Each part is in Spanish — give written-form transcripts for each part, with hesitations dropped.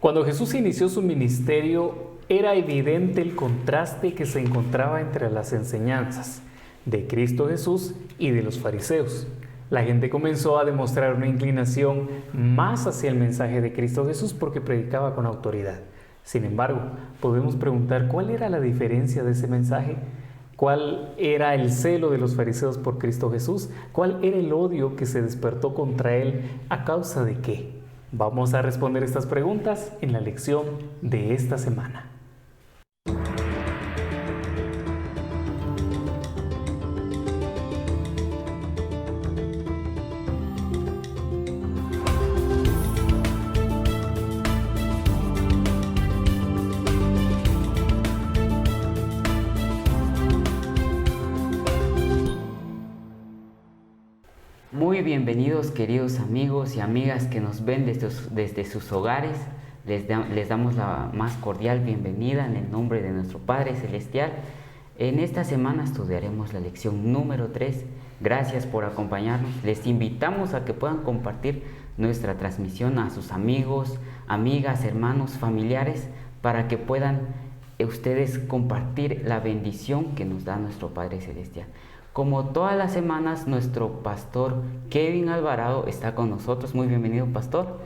Cuando Jesús inició su ministerio, era evidente el contraste que se encontraba entre las enseñanzas de Cristo Jesús y de los fariseos. La gente comenzó a demostrar una inclinación más hacia el mensaje de Cristo Jesús porque predicaba con autoridad. Sin embargo, podemos preguntar cuál era la diferencia de ese mensaje, cuál era el celo de los fariseos por Cristo Jesús, cuál era el odio que se despertó contra él, a causa de qué. Vamos a responder estas preguntas en la lección de esta semana. Muy bienvenidos, queridos amigos y amigas que nos ven desde sus hogares. Les damos la más cordial bienvenida en el nombre de nuestro Padre Celestial. En esta semana estudiaremos la lección número 3. Gracias por acompañarnos. Les invitamos a que puedan compartir nuestra transmisión a sus amigos, amigas, hermanos, familiares, para que puedan ustedes compartir la bendición que nos da nuestro Padre Celestial. Como todas las semanas, nuestro pastor Kevin Alvarado está con nosotros. Muy bienvenido, pastor.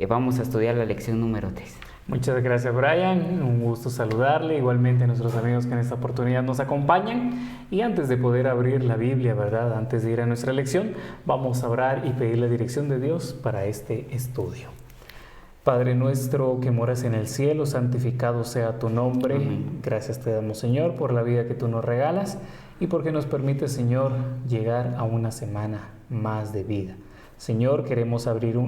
Vamos a estudiar la lección número 3. Muchas gracias, Brian. Un gusto saludarle. Igualmente a nuestros amigos que en esta oportunidad nos acompañan. Y antes de poder abrir la Biblia, ¿verdad? Antes de ir a nuestra lección, vamos a orar y pedir la dirección de Dios para este estudio. Padre nuestro que moras en el cielo, santificado sea tu nombre. Amén. Gracias te damos, Señor, por la vida que tú nos regalas y porque nos permite, Señor, llegar a una semana más de vida. Señor, queremos abrir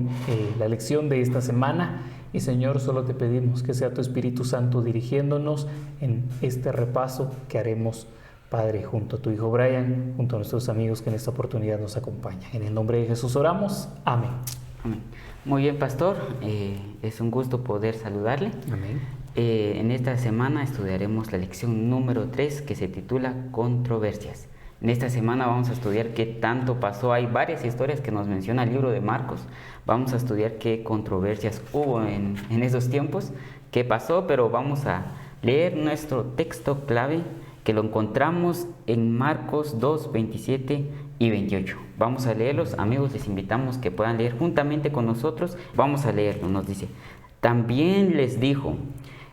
la lección de esta semana y, Señor, solo te pedimos que sea tu Espíritu Santo dirigiéndonos en este repaso que haremos, Padre, junto a tu Hijo Brian, junto a nuestros amigos que en esta oportunidad nos acompañan. En el nombre de Jesús oramos. Amén. Amén. Muy bien, pastor. Es un gusto poder saludarle. Amén. En esta semana estudiaremos la lección número 3 que se titula Controversias. En esta semana vamos a estudiar qué tanto pasó. Hay varias historias que nos menciona el libro de Marcos. Vamos a estudiar qué controversias hubo en esos tiempos, qué pasó, pero vamos a leer nuestro texto clave que lo encontramos en Marcos 2, 27 y 28. Vamos a leerlos, amigos, les invitamos que puedan leer juntamente con nosotros. Vamos a leerlo, nos dice: también les dijo,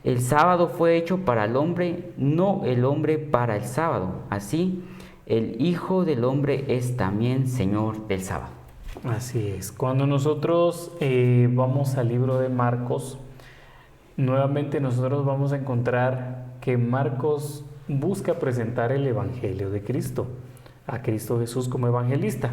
el sábado fue hecho para el hombre, no el hombre para el sábado. Así, el Hijo del Hombre es también Señor del sábado. Así es. Cuando nosotros vamos al libro de Marcos, nuevamente nosotros vamos a encontrar que Marcos busca presentar el Evangelio de Cristo, a Cristo Jesús como evangelista,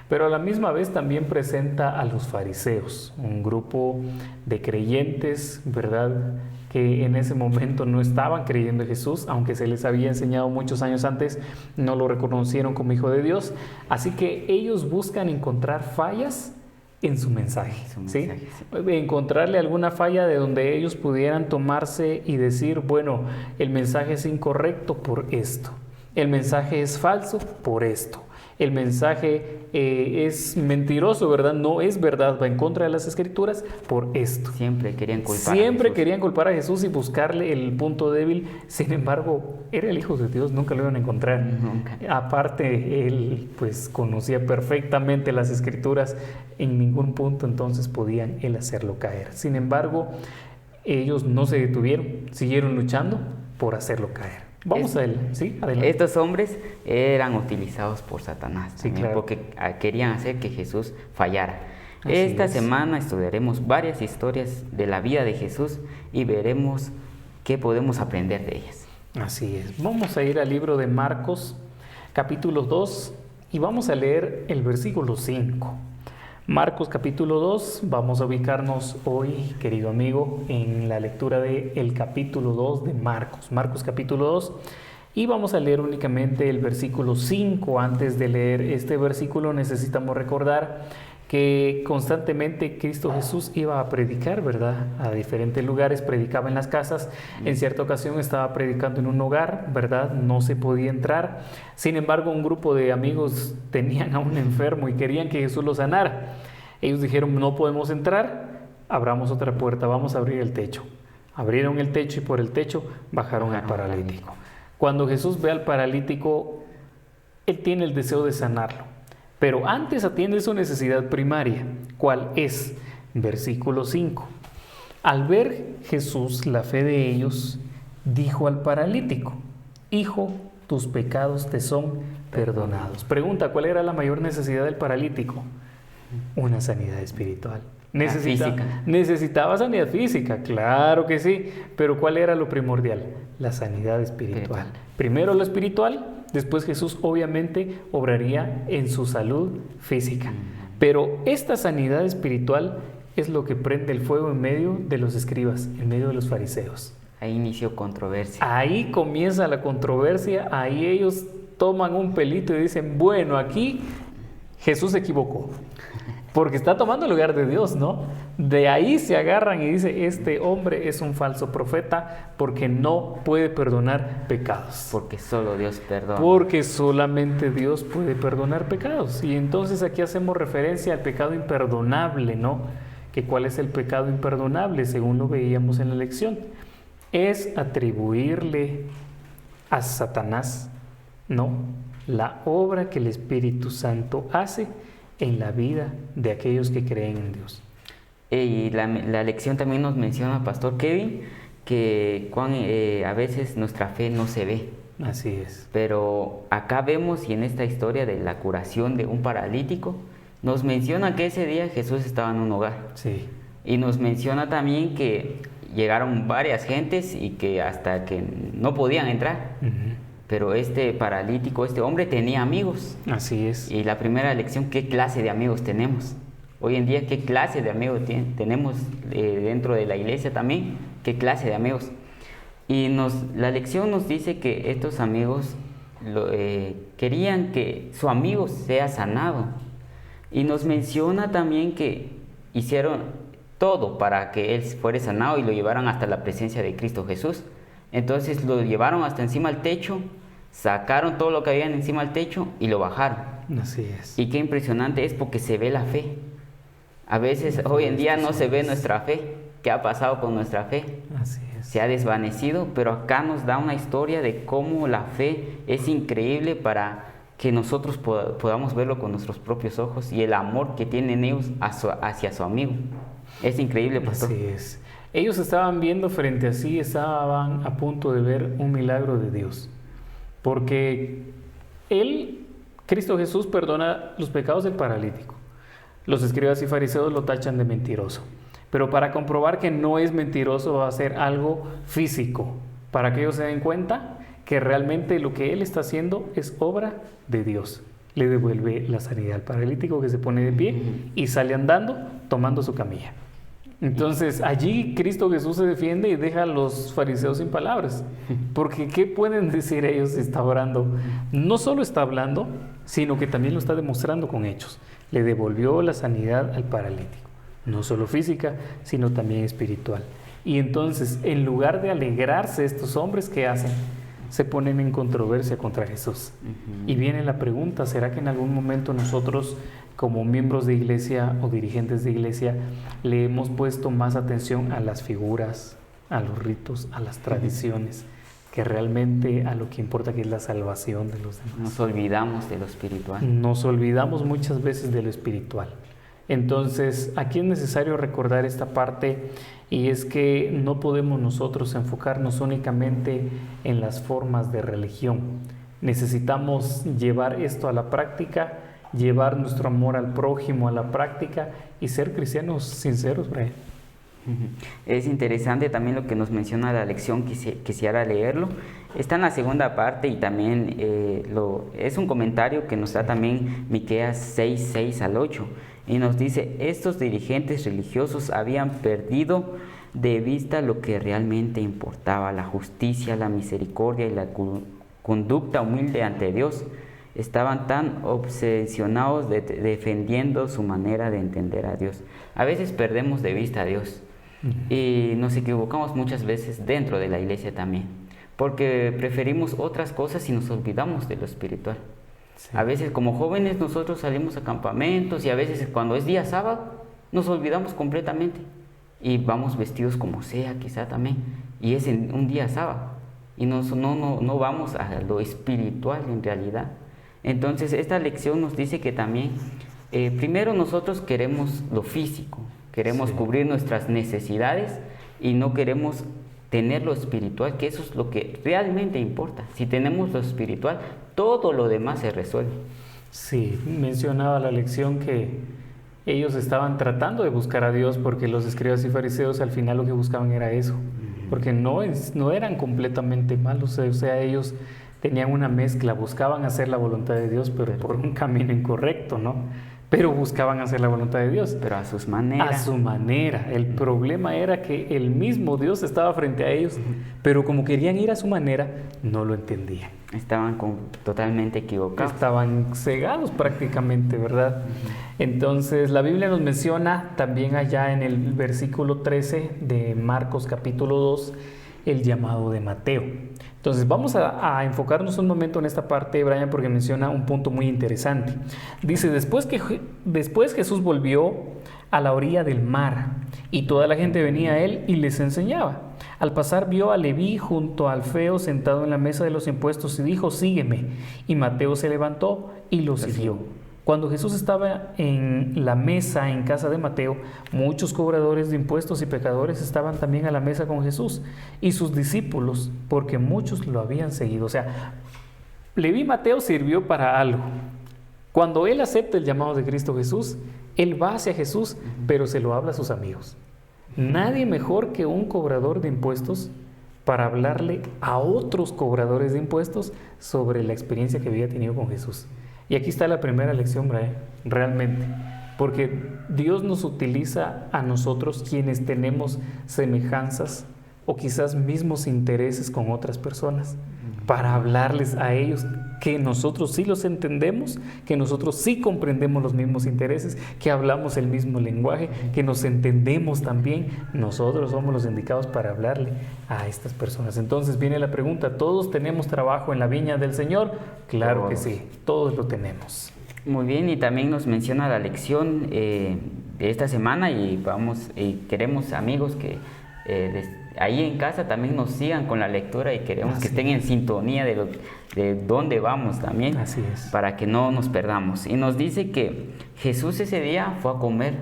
pero a la misma vez también presenta a los fariseos, un grupo de creyentes, ¿verdad?, que en ese momento no estaban creyendo en Jesús, aunque se les había enseñado muchos años antes, no lo reconocieron como Hijo de Dios. Así que ellos buscan encontrar fallas en su mensaje, ¿sí? Encontrarle alguna falla de donde ellos pudieran tomarse y decir, bueno, el mensaje es incorrecto por esto, el mensaje es falso por esto, el mensaje es mentiroso, ¿verdad? No es verdad, va en contra de las Escrituras por esto. Siempre querían culpar Siempre a Jesús. querían culpar a Jesús y buscarle el punto débil. Sin embargo, era el Hijo de Dios, nunca lo iban a encontrar. Nunca. Aparte, él pues conocía perfectamente las Escrituras, en ningún punto entonces podían él hacerlo caer. Sin embargo, ellos no se detuvieron, siguieron luchando por hacerlo caer. Vamos a él, ¿sí? Adelante. Estos hombres eran utilizados por Satanás, Sí, claro. porque querían hacer que Jesús fallara. Así Esta es. semana estudiaremos varias historias de la vida de Jesús y veremos qué podemos aprender de ellas. Así es. Vamos a ir al libro de Marcos, capítulo 2, y vamos a leer el versículo 5. Marcos capítulo 2, vamos a ubicarnos hoy, querido amigo, en la lectura del capítulo 2 de Marcos. Marcos capítulo 2, y vamos a leer únicamente el versículo 5. Antes de leer este versículo necesitamos recordar que constantemente Cristo Jesús iba a predicar, ¿verdad? A diferentes lugares, predicaba en las casas. En cierta ocasión estaba predicando en un hogar, ¿verdad? No se podía entrar. Sin embargo, un grupo de amigos tenían a un enfermo y querían que Jesús lo sanara. Ellos dijeron, no podemos entrar, abramos otra puerta, vamos a abrir el techo. Abrieron el techo y por el techo bajaron al paralítico. Cuando Jesús ve al paralítico, Él tiene el deseo de sanarlo, pero antes atiende su necesidad primaria. ¿Cuál es? Versículo 5. Al ver Jesús la fe de ellos, dijo al paralítico: Hijo, tus pecados te son perdonados. Pregunta, ¿cuál era la mayor necesidad del paralítico? Una sanidad espiritual. Necesitaba sanidad física, claro que sí, pero ¿cuál era lo primordial? La sanidad espiritual. Primero lo espiritual, después Jesús obviamente obraría en su salud física. Pero esta sanidad espiritual es lo que prende el fuego en medio de los escribas, en medio de los fariseos. Ahí inició controversia. Ahí comienza la controversia, ahí ellos toman un pelito y dicen, bueno, aquí Jesús se equivocó, porque está tomando el lugar de Dios, ¿no? De ahí se agarran y dice, este hombre es un falso profeta porque no puede perdonar pecados. Porque solo Dios perdona. Porque solamente Dios puede perdonar pecados. Y entonces aquí hacemos referencia al pecado imperdonable, ¿no? Que ¿cuál es el pecado imperdonable? Según lo veíamos en la lección. Es atribuirle a Satanás, ¿no?, la obra que el Espíritu Santo hace en la vida de aquellos que creen en Dios. Y la lección también nos menciona, Pastor Kevin, que a veces nuestra fe no se ve. Así es. Pero acá vemos, y en esta historia de la curación de un paralítico, nos menciona que ese día Jesús estaba en un hogar. Sí. Y nos menciona también que llegaron varias gentes y que hasta que no podían entrar. Pero este paralítico, este hombre tenía amigos. Así es. Y la primera lección, ¿qué clase de amigos tenemos? Hoy en día, ¿qué clase de amigos tenemos dentro de la iglesia también? ¿Qué clase de amigos? Y la lección nos dice que estos amigos querían que su amigo sea sanado. Y nos menciona también que hicieron todo para que él fuera sanado y lo llevaran hasta la presencia de Cristo Jesús. Entonces lo llevaron hasta encima del techo, sacaron todo lo que habían encima del techo y lo bajaron. Así es. Y qué impresionante es, porque se ve la fe. A veces hoy en día no se ve nuestra fe. ¿Qué ha pasado con nuestra fe? Así es. Se ha desvanecido, pero acá nos da una historia de cómo la fe es increíble para que nosotros podamos verlo con nuestros propios ojos, y el amor que tienen ellos hacia su amigo. Es increíble, pastor. Así es. Ellos estaban viendo frente a sí, estaban a punto de ver un milagro de Dios. Porque Cristo Jesús, perdona los pecados del paralítico. Los escribas y fariseos lo tachan de mentiroso. Pero para comprobar que no es mentiroso, va a hacer algo físico, para que ellos se den cuenta que realmente lo que Él está haciendo es obra de Dios. Le devuelve la sanidad al paralítico, que se pone de pie y sale andando tomando su camilla. Entonces allí Cristo Jesús se defiende y deja a los fariseos sin palabras, porque ¿qué pueden decir ellos si está orando? No solo está hablando, sino que también lo está demostrando con hechos. Le devolvió la sanidad al paralítico, no solo física, sino también espiritual. Y entonces, en lugar de alegrarse estos hombres, ¿qué hacen? Se ponen en controversia contra Jesús. Y viene la pregunta, ¿será que en algún momento nosotros, como miembros de iglesia o dirigentes de iglesia, le hemos puesto más atención a las figuras, a los ritos, a las tradiciones, que realmente a lo que importa, que es la salvación de los demás? Nos olvidamos de lo espiritual. Nos olvidamos muchas veces de lo espiritual. Entonces, aquí es necesario recordar esta parte, y es que no podemos nosotros enfocarnos únicamente en las formas de religión. Necesitamos llevar esto a la práctica, llevar nuestro amor al prójimo a la práctica y ser cristianos sinceros, Brian. Es interesante también lo que nos menciona la lección, quisiera leerlo. Está en la segunda parte, y también es un comentario que nos da también Miqueas 6, 6 al 8. Y nos dice, estos dirigentes religiosos habían perdido de vista lo que realmente importaba: la justicia, la misericordia y la conducta humilde ante Dios. Estaban tan obsesionados defendiendo su manera de entender a Dios. A veces perdemos de vista a Dios, y nos equivocamos muchas veces dentro de la iglesia también, porque preferimos otras cosas y nos olvidamos de lo espiritual. Sí. A veces como jóvenes nosotros salimos a campamentos, y a veces cuando es día sábado nos olvidamos completamente y vamos vestidos como sea, quizá también, y es en un día sábado, y no vamos a lo espiritual en realidad. Entonces esta lección nos dice que también, primero nosotros queremos lo físico, queremos cubrir nuestras necesidades y no queremos tener lo espiritual, que eso es lo que realmente importa. Si tenemos lo espiritual, todo lo demás se resuelve. Sí, mencionaba la lección que ellos estaban tratando de buscar a Dios porque los escribas y fariseos al final lo que buscaban era eso, porque no eran completamente malos, o sea, ellos tenían una mezcla, buscaban hacer la voluntad de Dios, pero por un camino incorrecto, ¿no? Pero buscaban hacer la voluntad de Dios. Pero a sus maneras. A su manera. El problema era que el mismo Dios estaba frente a ellos, pero como querían ir a su manera, no lo entendían. Estaban totalmente equivocados. Estaban cegados prácticamente, ¿verdad? Entonces, la Biblia nos menciona también allá en el versículo 13 de Marcos capítulo 2, el llamado de Mateo. Entonces vamos a enfocarnos un momento en esta parte, Brian, porque menciona un punto muy interesante. Dice, después Jesús volvió a la orilla del mar y toda la gente venía a él y les enseñaba. Al pasar vio a Leví junto a Alfeo sentado en la mesa de los impuestos y dijo, sígueme. Y Mateo se levantó y lo siguió. Cuando Jesús estaba en la mesa en casa de Mateo, muchos cobradores de impuestos y pecadores estaban también a la mesa con Jesús y sus discípulos, porque muchos lo habían seguido. O sea, Leví Mateo sirvió para algo. Cuando él acepta el llamado de Cristo Jesús, él va hacia Jesús, pero se lo habla a sus amigos. Nadie mejor que un cobrador de impuestos para hablarle a otros cobradores de impuestos sobre la experiencia que había tenido con Jesús. Y aquí está la primera lección, Brian, realmente, porque Dios nos utiliza a nosotros quienes tenemos semejanzas o quizás mismos intereses con otras personas para hablarles a ellos que nosotros sí los entendemos, que nosotros sí comprendemos los mismos intereses, que hablamos el mismo lenguaje, que nos entendemos también. Nosotros somos los indicados para hablarle a estas personas. Entonces viene la pregunta, ¿todos tenemos trabajo en la viña del Señor? Claro que sí, todos lo tenemos. Muy bien, y también nos menciona la lección de esta semana y queremos amigos que ahí en casa también nos sigan con la lectura y queremos que estén en sintonía de dónde vamos también. Así es. Para que no nos perdamos. Y nos dice que Jesús ese día fue a comer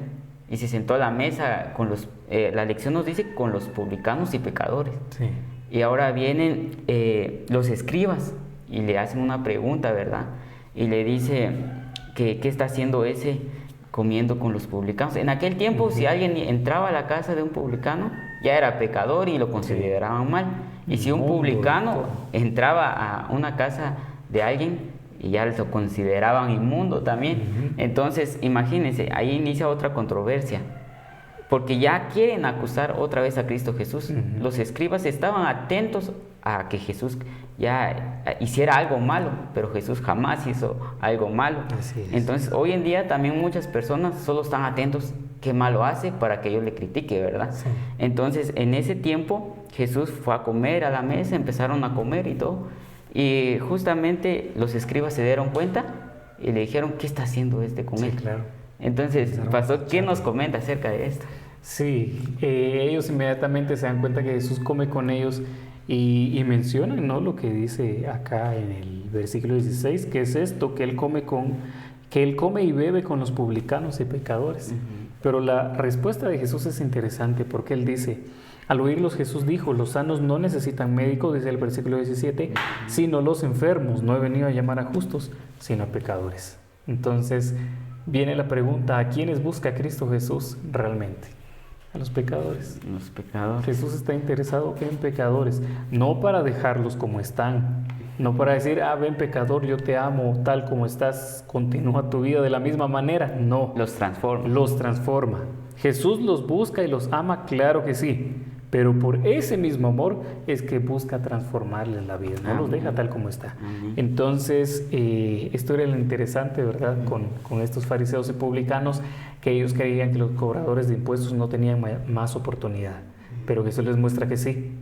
y se sentó a la mesa con la lección nos dice con los publicanos y pecadores. Sí. Y ahora vienen los escribas y le hacen una pregunta, ¿verdad? Y le dice que qué está haciendo ese comiendo con los publicanos. En aquel tiempo, si alguien entraba a la casa de un publicano, ya era pecador y lo consideraban mal. Y si un publicano entraba a una casa de alguien, y ya lo consideraban inmundo también. Entonces, imagínense, ahí inicia otra controversia, porque ya quieren acusar otra vez a Cristo Jesús. Los escribas estaban atentos a que Jesús ya hiciera algo malo, pero Jesús jamás hizo algo malo. Así es. Entonces, hoy en día también muchas personas solo están atentos qué malo hace para que yo le critique, ¿verdad? Sí. Entonces, en ese tiempo, Jesús fue a comer a la mesa, empezaron a comer y todo, y justamente los escribas se dieron cuenta y le dijeron, ¿qué está haciendo con él? Claro. Entonces, Pastor, ¿qué nos comenta acerca de esto? Sí, ellos inmediatamente se dan cuenta que Jesús come con ellos y mencionan, ¿no?, lo que dice acá en el versículo 16, que es esto, que él come y bebe con los publicanos y pecadores. Pero la respuesta de Jesús es interesante porque él dice, al oírlos Jesús dijo, los sanos no necesitan médico, dice el versículo 17, sino los enfermos. No he venido a llamar a justos, sino a pecadores. Entonces viene la pregunta, ¿a quiénes busca Cristo Jesús realmente? A los pecadores. Los pecadores. Jesús está interesado en pecadores, no para dejarlos como están, no para decir, ven pecador, yo te amo, tal como estás, continúa tu vida de la misma manera. No. Los transforma. Los transforma. Jesús los busca y los ama, claro que sí, pero por ese mismo amor es que busca transformarles la vida, no los deja tal como está. Entonces, esto era lo interesante, ¿verdad?, con estos fariseos y publicanos, que ellos creían que los cobradores de impuestos no tenían más oportunidad, pero Jesús les muestra que sí,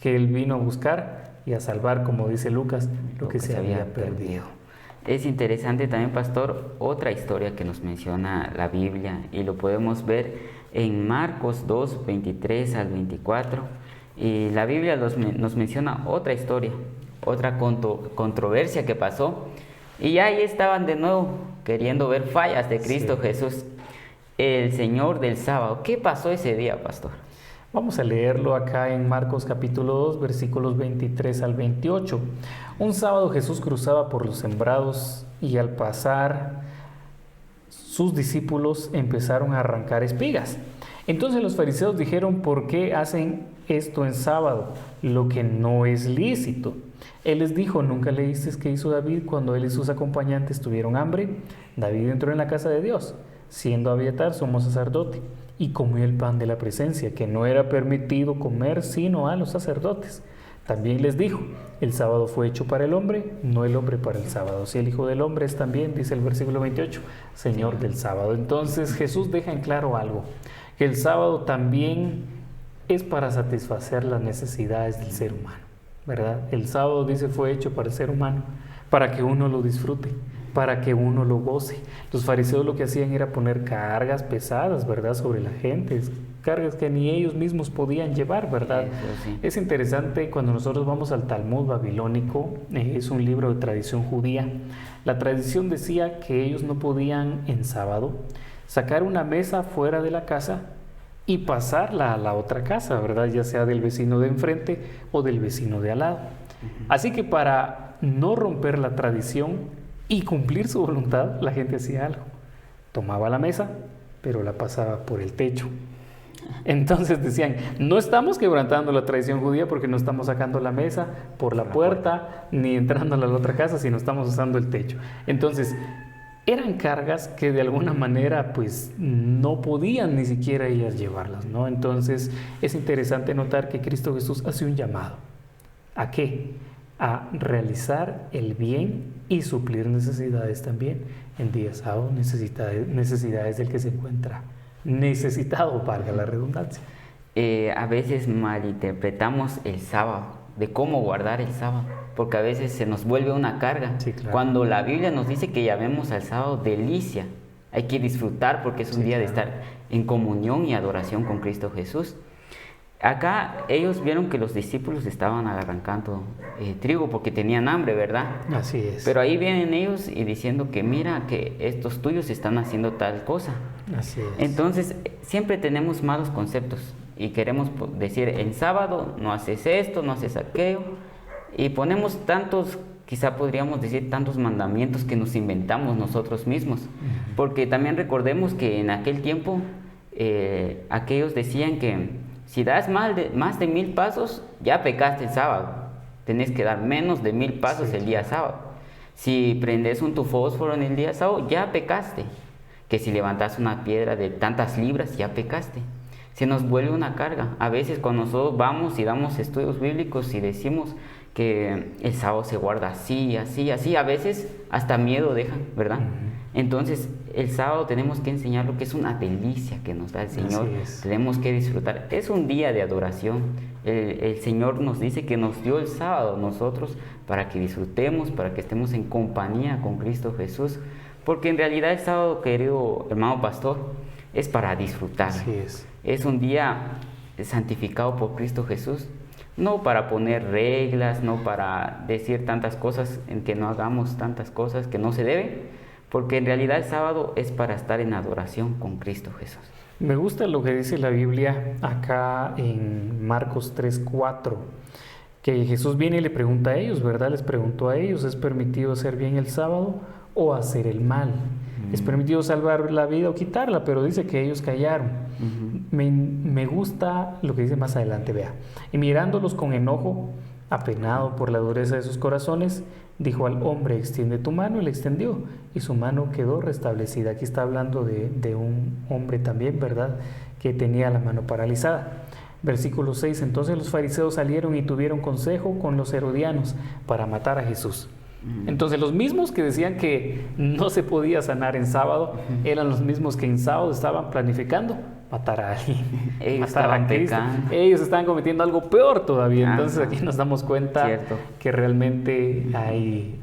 que Él vino a buscar y a salvar, como dice Lucas, lo que se había perdido. Es interesante también, Pastor, otra historia que nos menciona la Biblia y lo podemos ver en Marcos 2, 23 al 24. Y la Biblia nos menciona otra historia, otra controversia que pasó. Y ahí estaban de nuevo queriendo ver fallas de Cristo Jesús, el Señor del sábado. ¿Qué pasó ese día, pastor? Vamos a leerlo acá en Marcos capítulo 2, versículos 23 al 28. Un sábado Jesús cruzaba por los sembrados y al pasar sus discípulos empezaron a arrancar espigas. Entonces los fariseos dijeron: ¿por qué hacen esto en sábado, lo que no es lícito? Él les dijo: ¿nunca leísteis qué hizo David cuando él y sus acompañantes tuvieron hambre? David entró en la casa de Dios, siendo Abiatar sumo sacerdote, y comió el pan de la presencia, que no era permitido comer sino a los sacerdotes. También les dijo: el sábado fue hecho para el hombre, no el hombre para el sábado. Si el Hijo del Hombre es también, dice el versículo 28, Señor del sábado. Entonces Jesús deja en claro algo, que el sábado también es para satisfacer las necesidades del ser humano, ¿verdad? El sábado, dice, fue hecho para el ser humano, para que uno lo disfrute, para que uno lo goce. Los fariseos lo que hacían era poner cargas pesadas, ¿verdad?, sobre la gente, cargas que ni ellos mismos podían llevar, ¿verdad? Sí. Es interesante cuando nosotros vamos al Talmud babilónico, es un libro de tradición judía. La tradición decía que ellos no podían en sábado sacar una mesa fuera de la casa y pasarla a la otra casa, ¿verdad?, ya sea del vecino de enfrente o del vecino de al lado. Así que para no romper la tradición y cumplir su voluntad, la gente hacía algo: tomaba la mesa, pero la pasaba por el techo. Entonces decían: no estamos quebrantando la tradición judía porque no estamos sacando la mesa por la puerta ni entrando a la otra casa, sino estamos usando el techo. Entonces eran cargas que de alguna manera pues no podían ni siquiera ellas llevarlas, ¿no? Entonces es interesante notar que Cristo Jesús hace un llamado. ¿A qué? A realizar el bien y suplir necesidades también en día sábado, necesidades del que se encuentra necesitado, valga la redundancia. A veces malinterpretamos el sábado, de cómo guardar el sábado, porque a veces se nos vuelve una carga. Sí, claro. Cuando la Biblia nos dice que llamemos al sábado delicia, hay que disfrutar porque es un día de estar en comunión y adoración con Cristo Jesús. Acá ellos vieron que los discípulos estaban arrancando trigo porque tenían hambre, ¿verdad? Así es. Pero ahí vienen ellos y diciendo que mira que estos tuyos están haciendo tal cosa. Así es. Entonces siempre tenemos malos conceptos y queremos decir: en sábado no haces esto, no haces aquello, y ponemos tantos, quizá podríamos decir tantos mandamientos que nos inventamos nosotros mismos. Porque también recordemos que en aquel tiempo aquellos decían que si das más de 1000 pasos, ya pecaste el sábado. Tenés que dar menos de 1000 pasos el día sábado. Si prendes tu fósforo en el día sábado, ya pecaste. Que si levantas una piedra de tantas libras, ya pecaste. Se nos vuelve una carga. A veces cuando nosotros vamos y damos estudios bíblicos y decimos que el sábado se guarda así, así, así, a veces hasta miedo dejan, ¿verdad? Entonces el sábado tenemos que enseñar lo que es una delicia que nos da el Señor. Tenemos que disfrutar. Es un día de adoración. El Señor nos dice que nos dio el sábado nosotros para que disfrutemos, para que estemos en compañía con Cristo Jesús. Porque en realidad el sábado, querido hermano pastor, es para disfrutar. Así es. Es un día santificado por Cristo Jesús. No para poner reglas, no para decir tantas cosas, en que no hagamos tantas cosas que no se deben, porque en realidad el sábado es para estar en adoración con Cristo Jesús. Me gusta lo que dice la Biblia acá en Marcos 3:4, que Jesús viene y le pregunta a ellos, ¿verdad? Les preguntó a ellos: ¿es permitido hacer bien el sábado o hacer el mal? ¿Es permitido salvar la vida o quitarla? Pero dice que ellos callaron. Me gusta lo que dice más adelante, vea. Y mirándolos con enojo, apenado por la dureza de sus corazones, dijo al hombre: extiende tu mano, y le extendió, y su mano quedó restablecida. Aquí está hablando de un hombre también, ¿verdad?, que tenía la mano paralizada. Versículo 6, entonces los fariseos salieron y tuvieron consejo con los herodianos para matar a Jesús. Entonces los mismos que decían que no se podía sanar en sábado, eran los mismos que en sábado estaban planificando matar a alguien, matar a Cristo. Ellos estaban cometiendo algo peor todavía. Entonces aquí nos damos cuenta que realmente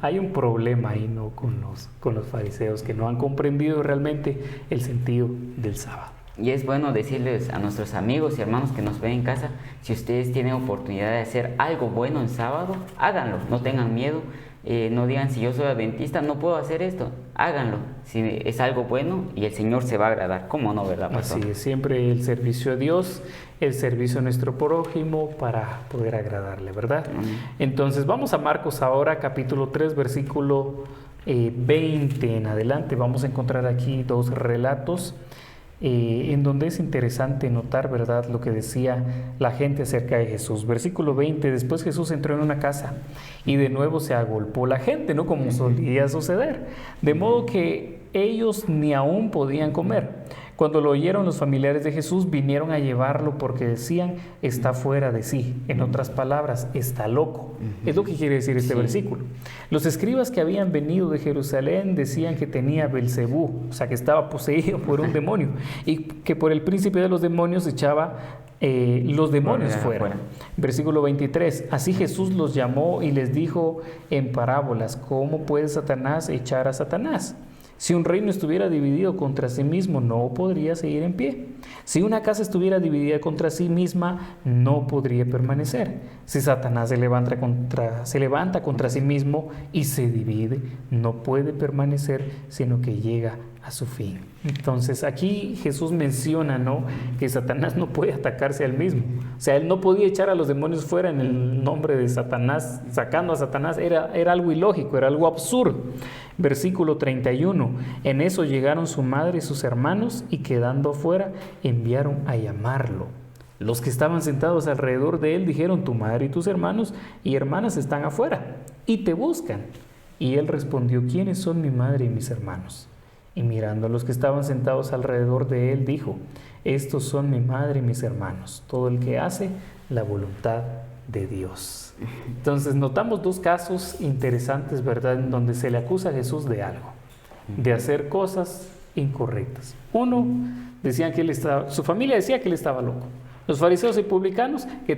hay un problema ahí, ¿no?, con los fariseos, que no han comprendido realmente el sentido del sábado. Y es bueno decirles a nuestros amigos y hermanos que nos ven en casa, si ustedes tienen oportunidad de hacer algo bueno en sábado, háganlo, no tengan miedo. No digan, si yo soy adventista no puedo hacer esto, háganlo, si es algo bueno y el Señor se va a agradar, ¿cómo no, verdad, pastor? Así es, siempre el servicio a Dios, el servicio a nuestro prójimo para poder agradarle, ¿verdad? Entonces vamos a Marcos ahora, capítulo 3, versículo 20 en adelante. Vamos a encontrar aquí dos relatos en donde es interesante notar, ¿verdad?, lo que decía la gente acerca de Jesús. Versículo 20, después Jesús entró en una casa y de nuevo se agolpó la gente, ¿no?, como solía suceder, de modo que ellos ni aún podían comer. Cuando lo oyeron los familiares de Jesús, vinieron a llevarlo porque decían, está fuera de sí. En otras palabras, está loco. Es lo que quiere decir este versículo. Los escribas que habían venido de Jerusalén decían que tenía Belcebú, o sea, que estaba poseído por un demonio y que por el príncipe de los demonios echaba los demonios fuera. Versículo 23, así Jesús los llamó y les dijo en parábolas, ¿cómo puede Satanás echar a Satanás? Si un reino estuviera dividido contra sí mismo, no podría seguir en pie. Si una casa estuviera dividida contra sí misma, no podría permanecer. Si Satanás se levanta contra sí mismo y se divide, no puede permanecer, sino que llega a su fin. Entonces aquí Jesús menciona, ¿no?, que Satanás no puede atacarse al mismo. O sea, él no podía echar a los demonios fuera en el nombre de Satanás, sacando a Satanás. Era algo ilógico, era algo absurdo. Versículo 31, en eso llegaron su madre y sus hermanos y quedando afuera enviaron a llamarlo. Los que estaban sentados alrededor de él dijeron, tu madre y tus hermanos y hermanas están afuera y te buscan. Y él respondió, ¿quiénes son mi madre y mis hermanos? Y mirando a los que estaban sentados alrededor de él, dijo, estos son mi madre y mis hermanos, todo el que hace la voluntad de Dios. Entonces notamos dos casos interesantes, ¿verdad?, en donde se le acusa a Jesús de algo, de hacer cosas incorrectas. Uno, decían que su familia decía que él estaba loco. Los fariseos y publicanos que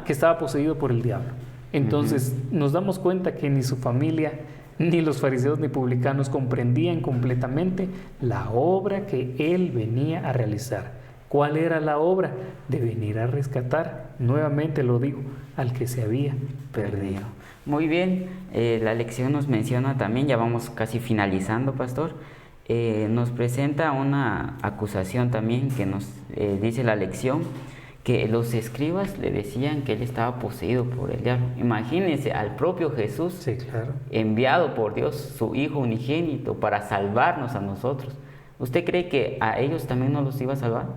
estaba poseído por el diablo. Entonces nos damos cuenta que ni su familia, ni los fariseos ni publicanos comprendían completamente la obra que él venía a realizar. ¿Cuál era la obra? De venir a rescatar, nuevamente lo digo, al que se había perdido. Muy bien, la lección nos menciona también, ya vamos casi finalizando, pastor, nos presenta una acusación también que nos dice la lección, que los escribas le decían que él estaba poseído por el diablo. Imagínense al propio Jesús, sí, claro, enviado por Dios, su Hijo unigénito, para salvarnos a nosotros. ¿Usted cree que a ellos también no los iba a salvar?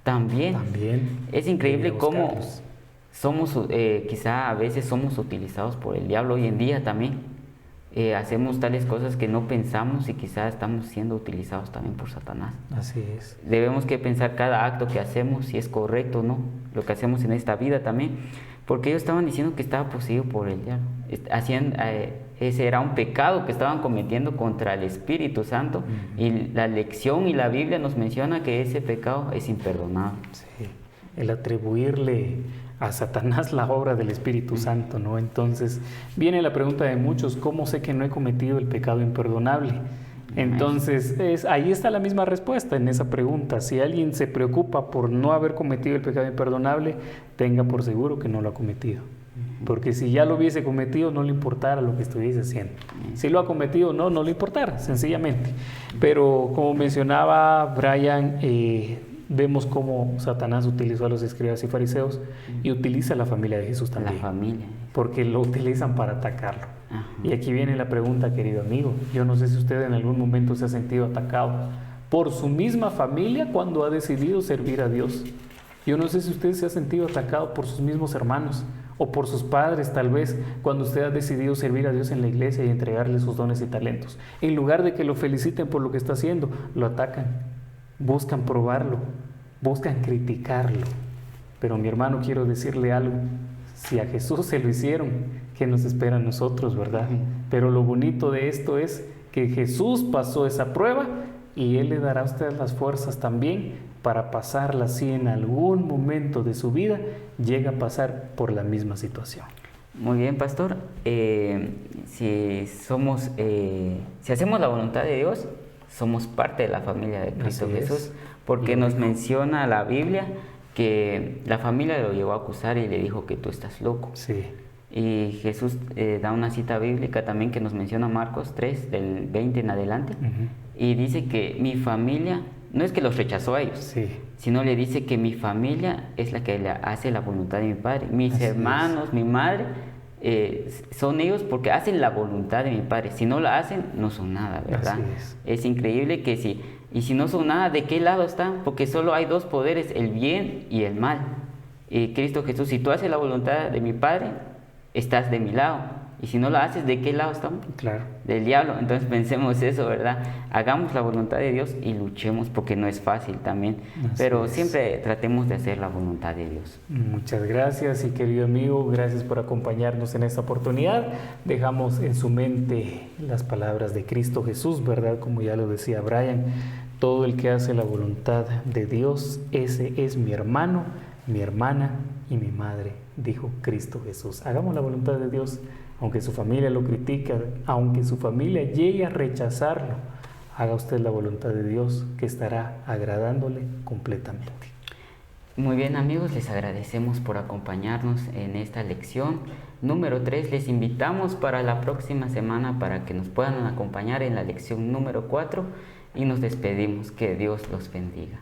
También. Es increíble cómo somos, quizá a veces somos utilizados por el diablo hoy en día también. Hacemos tales cosas que no pensamos y quizá estamos siendo utilizados también por Satanás. Así es. Debemos que pensar cada acto que hacemos, si es correcto o no, lo que hacemos en esta vida también, porque ellos estaban diciendo que estaba poseído por el diablo. Ese era un pecado que estaban cometiendo contra el Espíritu Santo, y la lección y la Biblia nos menciona que ese pecado es imperdonable. Sí, el atribuirle a Satanás la obra del Espíritu Santo, ¿no? Entonces viene la pregunta de muchos, ¿cómo sé que no he cometido el pecado imperdonable? Entonces ahí está la misma respuesta en esa pregunta. Si alguien se preocupa por no haber cometido el pecado imperdonable, tenga por seguro que no lo ha cometido. Porque si ya lo hubiese cometido, no le importara lo que estuviese haciendo. Si lo ha cometido, no le importara, sencillamente. Pero como mencionaba Brian, vemos cómo Satanás utilizó a los escribas y fariseos y utiliza a la familia de Jesús también. La familia. Porque lo utilizan para atacarlo. Ajá. Y aquí viene la pregunta, querido amigo. Yo no sé si usted en algún momento se ha sentido atacado por su misma familia cuando ha decidido servir a Dios. Yo no sé si usted se ha sentido atacado por sus mismos hermanos o por sus padres, tal vez, cuando usted ha decidido servir a Dios en la iglesia y entregarle sus dones y talentos. En lugar de que lo feliciten por lo que está haciendo, lo atacan, buscan probarlo, buscan criticarlo. Pero mi hermano, quiero decirle algo. Si a Jesús se lo hicieron, ¿qué nos espera a nosotros, verdad? Pero lo bonito de esto es que Jesús pasó esa prueba y Él le dará a usted las fuerzas también para pasarla si en algún momento de su vida llega a pasar por la misma situación. Muy bien, pastor. Si hacemos la voluntad de Dios, somos parte de la familia de Cristo Así es. Jesús, porque nos menciona la Biblia que la familia lo llevó a acusar y le dijo que tú estás loco. Sí. Y Jesús da una cita bíblica también que nos menciona Marcos 3, del 20 en adelante, y dice que mi familia, no es que los rechazó a ellos, Sí. sino le dice que mi familia es la que hace la voluntad de mi Padre. Mis Así hermanos, mi madre, son ellos porque hacen la voluntad de mi Padre. Si no la hacen, no son nada, ¿verdad? Así es. Es increíble que si no son nada, ¿de qué lado están? Porque solo hay dos poderes, el bien y el mal. Y Cristo Jesús, si tú haces la voluntad de mi Padre, estás de mi lado. Y si no la haces, ¿de qué lado estamos? Claro. Del diablo. Entonces pensemos eso, ¿verdad? Hagamos la voluntad de Dios y luchemos, porque no es fácil también. Así Pero es. siempre tratemos de hacer la voluntad de Dios. Muchas gracias y querido amigo, gracias por acompañarnos en esta oportunidad. Dejamos en su mente las palabras de Cristo Jesús, ¿verdad? Como ya lo decía Brian, todo el que hace la voluntad de Dios, ese es mi hermano, mi hermana y mi madre, dijo Cristo Jesús. Hagamos la voluntad de Dios, aunque su familia lo critica, aunque su familia llegue a rechazarlo, haga usted la voluntad de Dios, que estará agradándole completamente. Muy bien, amigos, les agradecemos por acompañarnos en esta lección número 3. Les invitamos para la próxima semana para que nos puedan acompañar en la lección número 4 y nos despedimos. Que Dios los bendiga.